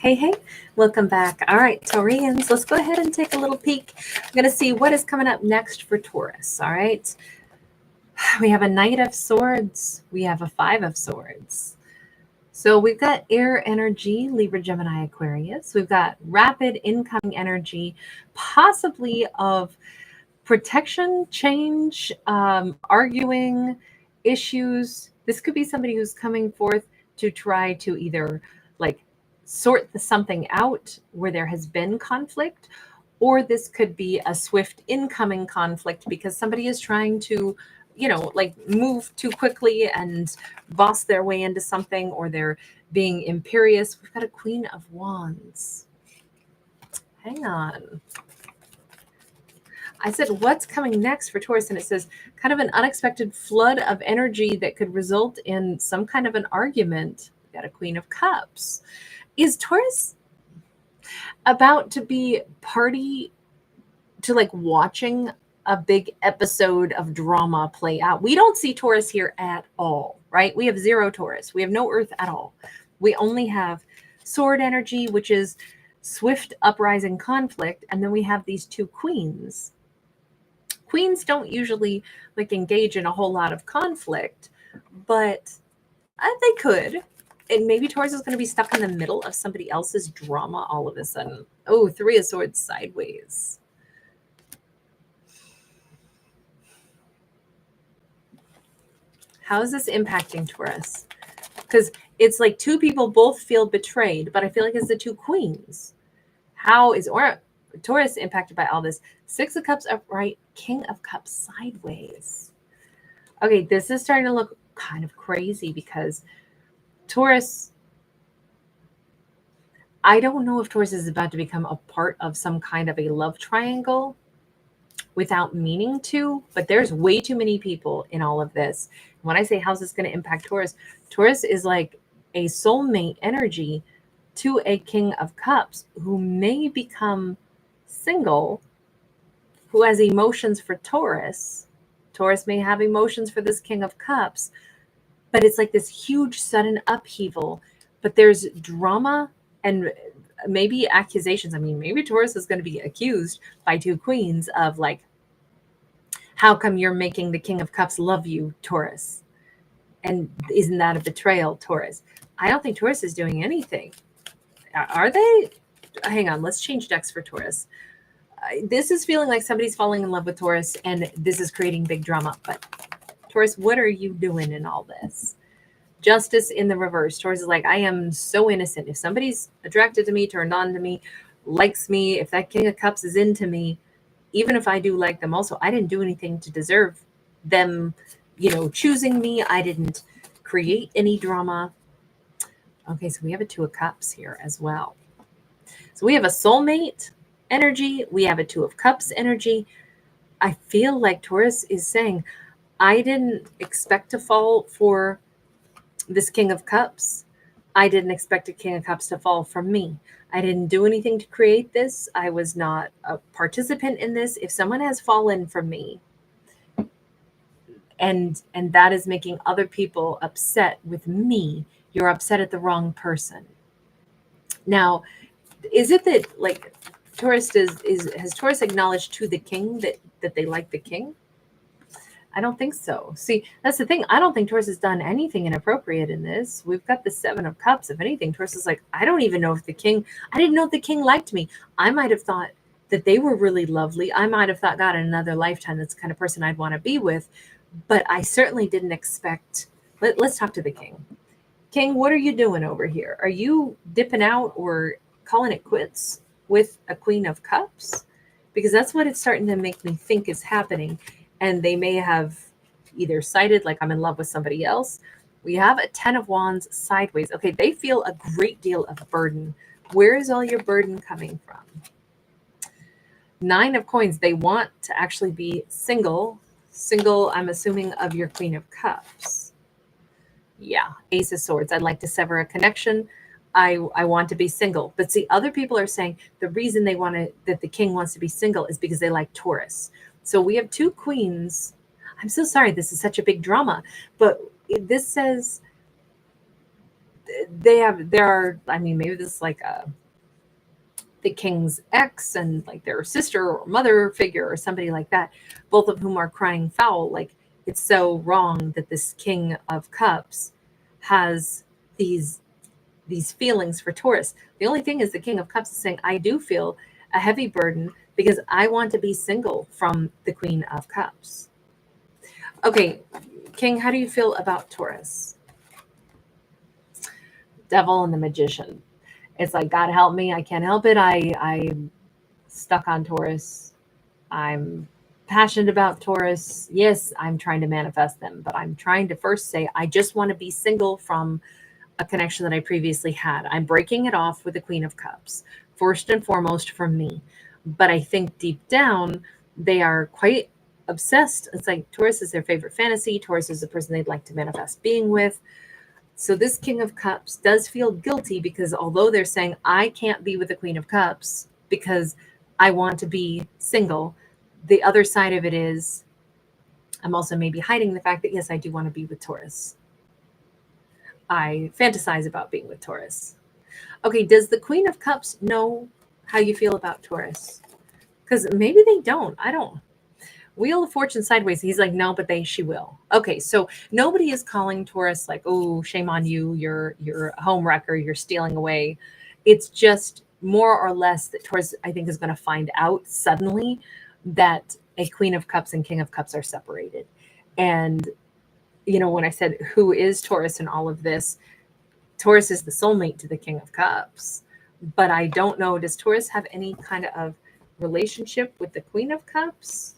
Hey, hey, welcome back. All right, Taurians, let's go ahead and take a little peek. I'm going to see what is coming up next for Taurus. All right. We have a Knight of Swords. We have a Five of Swords. So we've got air energy, Libra, Gemini, Aquarius. We've got rapid incoming energy, possibly of protection, change, arguing, issues. This could be somebody who's coming forth to try to either like sort something out where there has been conflict, or this could be a swift incoming conflict because somebody is trying to, like move too quickly and boss their way into something, or they're being imperious. We've got a Queen of Wands. Hang on. I said, what's coming next for Taurus? And it says kind of an unexpected flood of energy that could result in some kind of an argument. We've got a Queen of Cups. Is Taurus about to be party to like watching a big episode of drama play out? We don't see Taurus here at all, right? We have zero Taurus. We have no Earth at all. We only have sword energy, which is swift uprising conflict. And then we have these two queens. Queens don't usually like engage in a whole lot of conflict, but they could. And maybe Taurus is going to be stuck in the middle of somebody else's drama all of a sudden. Oh, Three of Swords sideways. How is this impacting Taurus? Because it's like two people both feel betrayed, but I feel like it's the two queens. How is Taurus impacted by all this? Six of Cups upright, King of Cups sideways. Okay, this is starting to look kind of crazy because Taurus, I don't know if Taurus is about to become a part of some kind of a love triangle without meaning to, but there's way too many people in all of this. When I say how's this going to impact Taurus, Taurus is like a soulmate energy to a King of Cups who may become single, who has emotions for Taurus. Taurus may have emotions for this King of Cups, but it's like this huge sudden upheaval. But there's drama and maybe accusations. I mean, maybe Taurus is going to be accused by two queens of like, how come you're making the King of Cups love you, Taurus? And isn't that a betrayal, Taurus? I don't think Taurus is doing anything. Are they? Hang on, let's change decks for Taurus. This is feeling like somebody's falling in love with Taurus and this is creating big drama. But Taurus, what are you doing in all this? Justice in the reverse. Taurus is like, I am so innocent. If somebody's attracted to me, turned on to me, likes me, if that King of Cups is into me, even if I do like them also, I didn't do anything to deserve them, choosing me. I didn't create any drama. Okay, so we have a Two of Cups here as well. So we have a soulmate energy. We have a Two of Cups energy. I feel like Taurus is saying, I didn't expect to fall for this King of Cups. I didn't expect a King of Cups to fall from me. I didn't do anything to create this. I was not a participant in this. If someone has fallen from me and that is making other people upset with me, you're upset at the wrong person. Now, is it that like Taurus has Taurus acknowledged to the king that they like the king? I don't think so. See, that's the thing. I don't think Taurus has done anything inappropriate in this. We've got the Seven of Cups. If anything, Taurus is like, I don't even know if I didn't know if the king liked me. I might have thought that they were really lovely. I might have thought, God, in another lifetime, that's the kind of person I'd want to be with. But I certainly didn't expect. Let's talk to the king. King, what are you doing over here? Are you dipping out or calling it quits with a Queen of Cups? Because that's what it's starting to make me think is happening. And they may have either sided like I'm in love with somebody else. We have a Ten of Wands sideways. Okay, they feel a great deal of burden. Where is all your burden coming from? Nine of Coins. They want to actually be single. Single, I'm assuming, of your Queen of Cups. Yeah, Ace of Swords. I'd like to sever a connection. I want to be single. But see, other people are saying the reason that the king wants to be single is because they like Taurus. So we have two queens. I'm so sorry. This is such a big drama. But this says I mean, maybe this is like the king's ex and like their sister or mother figure or somebody like that, both of whom are crying foul. Like, it's so wrong that this king of cups has these feelings for Taurus. The only thing is the king of cups is saying, I do feel a heavy burden because I want to be single from the queen of cups. Okay, King, how do you feel about Taurus? Devil and the magician. It's like, God help me, I can't help it. I'm stuck on Taurus. I'm passionate about Taurus. Yes, I'm trying to manifest them, but I'm trying to first say, I just want to be single from a connection that I previously had. I'm breaking it off with the Queen of Cups, first and foremost for me. But I think deep down, they are quite obsessed. It's like Taurus is their favorite fantasy. Taurus is the person they'd like to manifest being with. So this King of Cups does feel guilty because although they're saying, I can't be with the Queen of Cups because I want to be single, the other side of it is I'm also maybe hiding the fact that, yes, I do want to be with Taurus. I fantasize about being with Taurus. Okay, does the Queen of Cups know how you feel about Taurus? Because maybe they don't. I don't. Wheel of Fortune sideways. He's like, no, but she will. Okay, so nobody is calling Taurus like, oh, shame on you. You're a home wrecker. You're stealing away. It's just more or less that Taurus, I think, is going to find out suddenly that a Queen of Cups and King of Cups are separated. And, you know, when I said, who is Taurus in all of this? Taurus is the soulmate to the King of Cups. But I don't know, does Taurus have any kind of relationship with the Queen of Cups?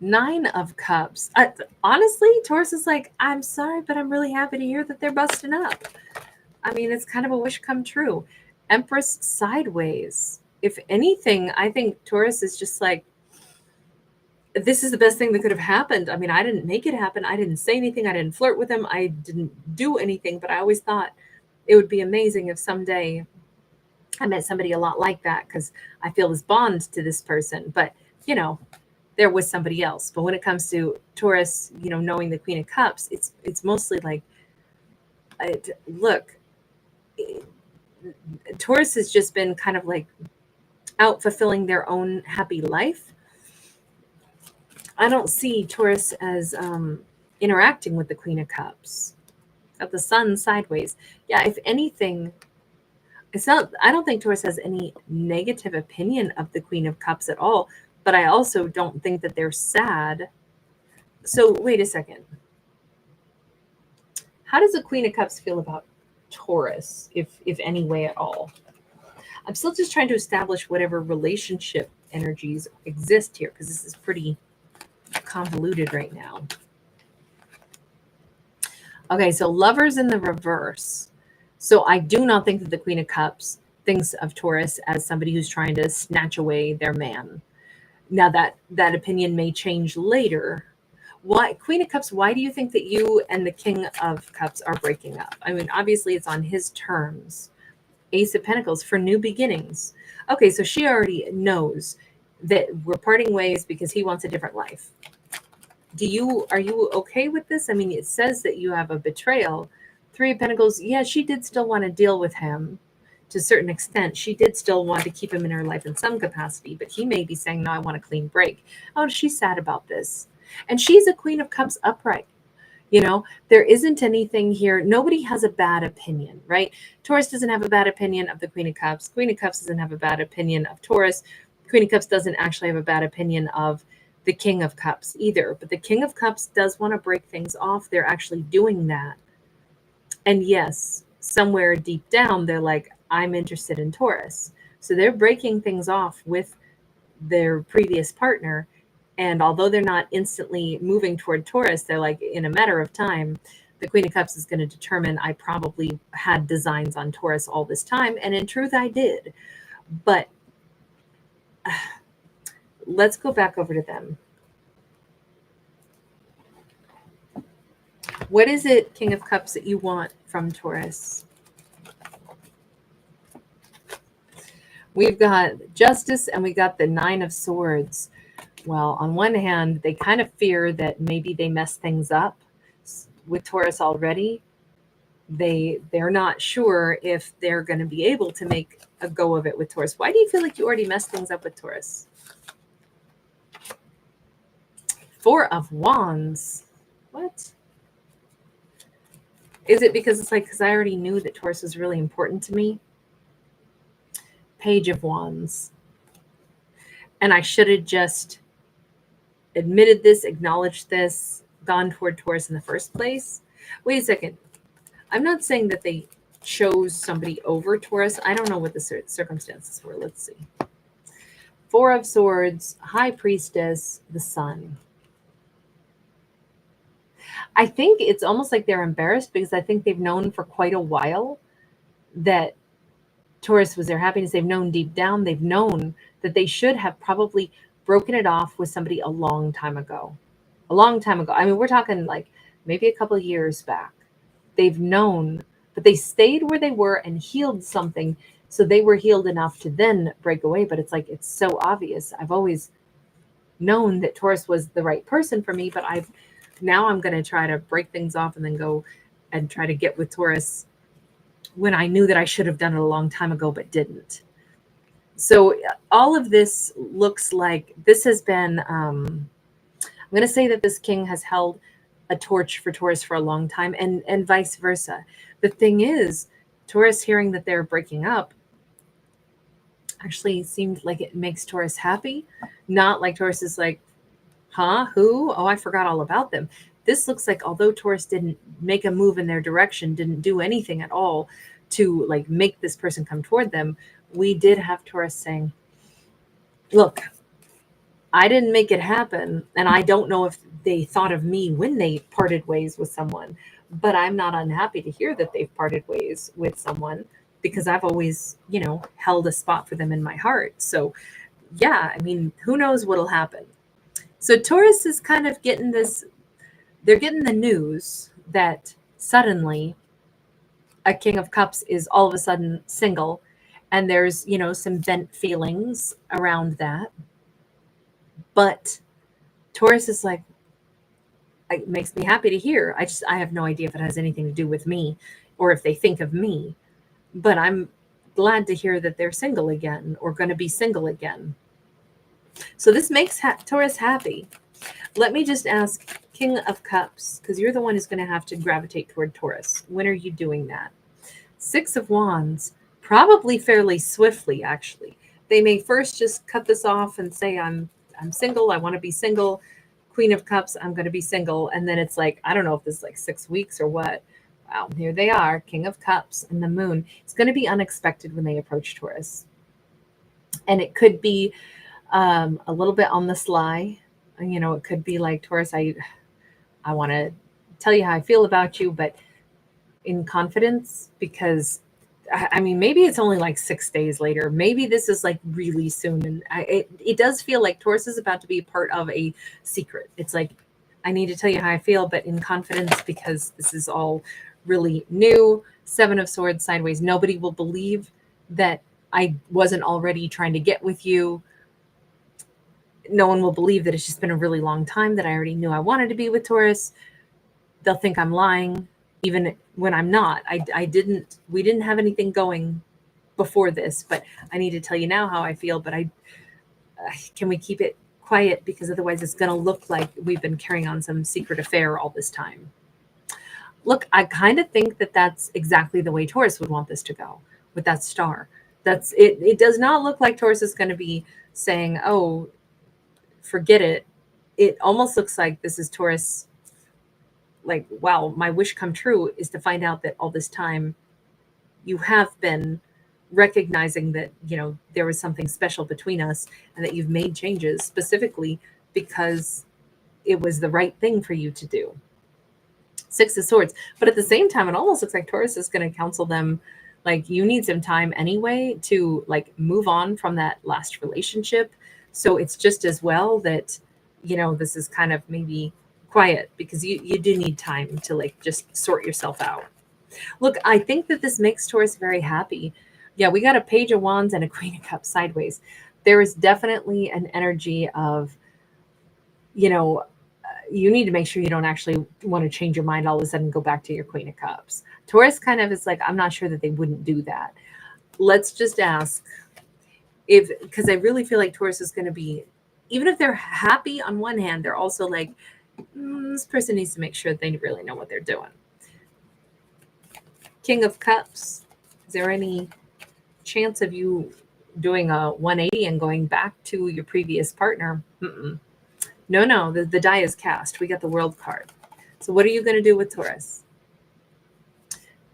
Nine of Cups. Honestly, Taurus is like, I'm sorry, but I'm really happy to hear that they're busting up. I mean, it's kind of a wish come true. Empress sideways. If anything, I think Taurus is just like, this is the best thing that could have happened. I mean, I didn't make it happen. I didn't say anything. I didn't flirt with him. I didn't do anything, but I always thought it would be amazing if someday I met somebody a lot like that because I feel this bond to this person. But, you know, there was somebody else. But when it comes to Taurus, you know, knowing the Queen of Cups, it's mostly like, look, Taurus has just been kind of like out fulfilling their own happy life. I don't see Taurus as interacting with the Queen of Cups. Got the Sun sideways. Yeah, if anything, it's not. I don't think Taurus has any negative opinion of the Queen of Cups at all. But I also don't think that they're sad. So wait a second. How does the Queen of Cups feel about Taurus, if any way at all? I'm still just trying to establish whatever relationship energies exist here because this is pretty convoluted right now. Okay, so Lovers in the reverse. So I do not think that the Queen of Cups thinks of Taurus as somebody who's trying to snatch away their man. Now that opinion may change later. Why, Queen of Cups, why do you think that you and the King of Cups are breaking up? I mean, obviously it's on his terms. Ace of Pentacles for new beginnings. Okay, so she already knows that we're parting ways because he wants a different life. Are you okay with this? I mean, it says that you have a betrayal. Three of Pentacles, yeah, she did still want to deal with him to a certain extent. She did still want to keep him in her life in some capacity, but he may be saying, no, I want a clean break. Oh, she's sad about this. And she's a Queen of Cups upright. You know, there isn't anything here. Nobody has a bad opinion, right? Taurus doesn't have a bad opinion of the Queen of Cups. Queen of Cups doesn't have a bad opinion of Taurus. Queen of Cups doesn't actually have a bad opinion of the King of Cups either. But the King of Cups does want to break things off. They're actually doing that. And yes, somewhere deep down, they're like, I'm interested in Taurus. So they're breaking things off with their previous partner. And although they're not instantly moving toward Taurus, they're like, in a matter of time, the Queen of Cups is going to determine I probably had designs on Taurus all this time. And in truth, I did. But let's go back over to them. What is it, King of Cups, that you want from Taurus? We've got Justice and we got the Nine of Swords. Well, on one hand, they kind of fear that maybe they messed things up with Taurus already. They're not sure if they're going to be able to make a go of it with Taurus. Why do you feel like you already messed things up with Taurus? Four of Wands. What? Is it because it's like, because I already knew that Taurus was really important to me? Page of Wands. And I should have just admitted this, acknowledged this, gone toward Taurus in the first place. Wait a second. I'm not saying that they chose somebody over Taurus. I don't know what the circumstances were. Let's see. Four of Swords, High Priestess, the Sun. I think it's almost like they're embarrassed because I think they've known for quite a while that Taurus was their happiness. They've known deep down, they've known that they should have probably broken it off with somebody a long time ago. A long time ago. I mean, we're talking like maybe a couple of years back. They've known, but they stayed where they were and healed something. So they were healed enough to then break away. But it's like, it's so obvious. I've always known that Taurus was the right person for me, but now I'm going to try to break things off and then go and try to get with Taurus when I knew that I should have done it a long time ago, but didn't. So all of this looks like this has been, I'm going to say that this king has held a torch for Taurus for a long time, and vice versa. The thing is, Taurus hearing that they're breaking up actually seemed like it makes Taurus happy. Not like Taurus is like, huh? Who? Oh, I forgot all about them. This looks like, although Taurus didn't make a move in their direction, didn't do anything at all to like make this person come toward them, we did have Taurus saying, look, I didn't make it happen. And I don't know if they thought of me when they parted ways with someone, but I'm not unhappy to hear that they've parted ways with someone because I've always, held a spot for them in my heart. So yeah, I mean, who knows what'll happen. So Taurus is kind of getting this, they're getting the news that suddenly a King of Cups is all of a sudden single. And there's, some vent feelings around that. But Taurus is like, it makes me happy to hear. I have no idea if it has anything to do with me or if they think of me. But I'm glad to hear that they're single again or going to be single again. So this makes Taurus happy. Let me just ask King of Cups, because you're the one who's going to have to gravitate toward Taurus. When are you doing that? Six of Wands, probably fairly swiftly, actually. They may first just cut this off and say, I'm single. I want to be single. Queen of Cups, I'm going to be single. And then it's like, I don't know if this is like 6 weeks or what. Wow, here they are, King of Cups and the Moon. It's going to be unexpected when they approach Taurus. And it could be a little bit on the sly. It could be like, Taurus, I want to tell you how I feel about you, but in confidence, because I mean, maybe it's only like 6 days later. Maybe this is like really soon. And it does feel like Taurus is about to be part of a secret. It's like, I need to tell you how I feel, but in confidence, because this is all really new. Seven of Swords sideways. Nobody will believe that I wasn't already trying to get with you. No one will believe that it's just been a really long time that I already knew I wanted to be with Taurus. They'll think I'm lying, even when I'm not. We didn't have anything going before this, but I need to tell you now how I feel, but can we keep it quiet? Because otherwise it's going to look like we've been carrying on some secret affair all this time. Look, I kind of think that that's exactly the way Taurus would want this to go with that star. That's it. It does not look like Taurus is going to be saying, oh, forget it. It almost looks like this is Taurus like, wow, my wish come true is to find out that all this time you have been recognizing that, there was something special between us and that you've made changes specifically because it was the right thing for you to do. Six of Swords. But at the same time, it almost looks like Taurus is going to counsel them, like, you need some time anyway to like move on from that last relationship. So it's just as well that, this is kind of maybe quiet, because you do need time to like just sort yourself out. Look, I think that this makes Taurus very happy. Yeah, we got a Page of Wands and a Queen of Cups sideways. There is definitely an energy of you need to make sure you don't actually want to change your mind all of a sudden and go back to your Queen of Cups. Taurus kind of is like, I'm not sure that they wouldn't do that. Let's just ask because I really feel like Taurus is going to be, even if they're happy on one hand, they're also like, this person needs to make sure they really know what they're doing. King of Cups, is there any chance of you doing a 180 and going back to your previous partner? No, the die is cast. We got the World card. So what are you going to do with Taurus?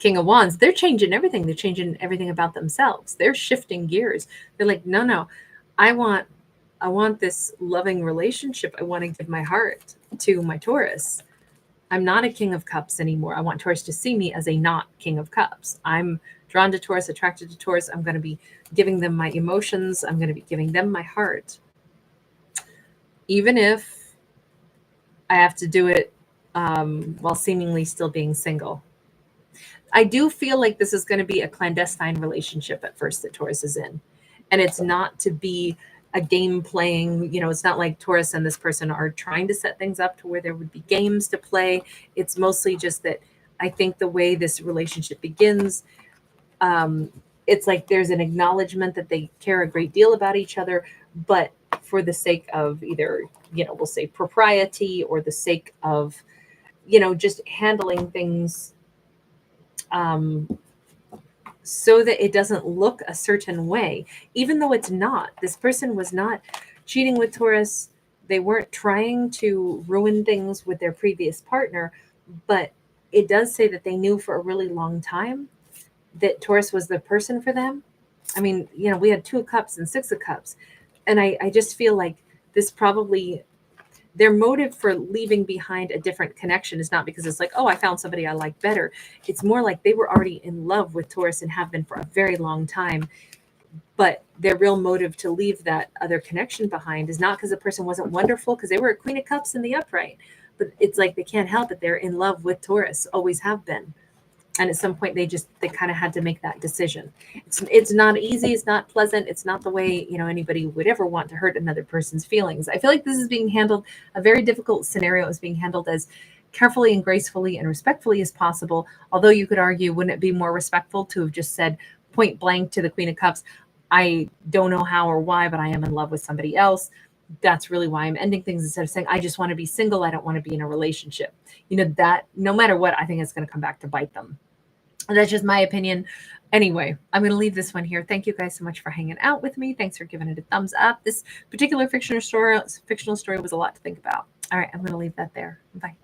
King of Wands, they're changing everything. They're changing everything about themselves. They're shifting gears. They're like, no, I want this loving relationship. I want to give my heart to my Taurus. I'm not a King of Cups anymore. I want Taurus to see me as a not King of Cups. I'm drawn to Taurus, attracted to Taurus. I'm going to be giving them my emotions. I'm going to be giving them my heart. Even if I have to do it while seemingly still being single. I do feel like this is going to be a clandestine relationship at first that Taurus is in. And it's not to be a game playing, it's not like Taurus and this person are trying to set things up to where there would be games to play. It's mostly just that I think the way this relationship begins, it's like there's an acknowledgement that they care a great deal about each other, but for the sake of either, we'll say propriety or the sake of, just handling things so that it doesn't look a certain way, even though it's not. This person was not cheating with Taurus. They weren't trying to ruin things with their previous partner, but it does say that they knew for a really long time that Taurus was the person for them. I mean, we had 2 of Cups and 6 of Cups. And I just feel like this probably, their motive for leaving behind a different connection is not because it's like, oh, I found somebody I like better. It's more like they were already in love with Taurus and have been for a very long time. But their real motive to leave that other connection behind is not because the person wasn't wonderful, because they were a Queen of Cups in the upright. But it's like they can't help it. They're in love with Taurus, always have been. And at some point they kind of had to make that decision. It's not easy. It's not pleasant. It's not the way, anybody would ever want to hurt another person's feelings. I feel like this is being handled, a very difficult scenario is being handled as carefully and gracefully and respectfully as possible. Although you could argue, wouldn't it be more respectful to have just said point blank to the Queen of Cups, I don't know how or why, but I am in love with somebody else. That's really why I'm ending things, instead of saying, I just want to be single. I don't want to be in a relationship. That no matter what, I think it's going to come back to bite them. That's just my opinion. Anyway, I'm going to leave this one here. Thank you guys so much for hanging out with me. Thanks for giving it a thumbs up. This particular fictional story was a lot to think about. All right, I'm going to leave that there. Bye.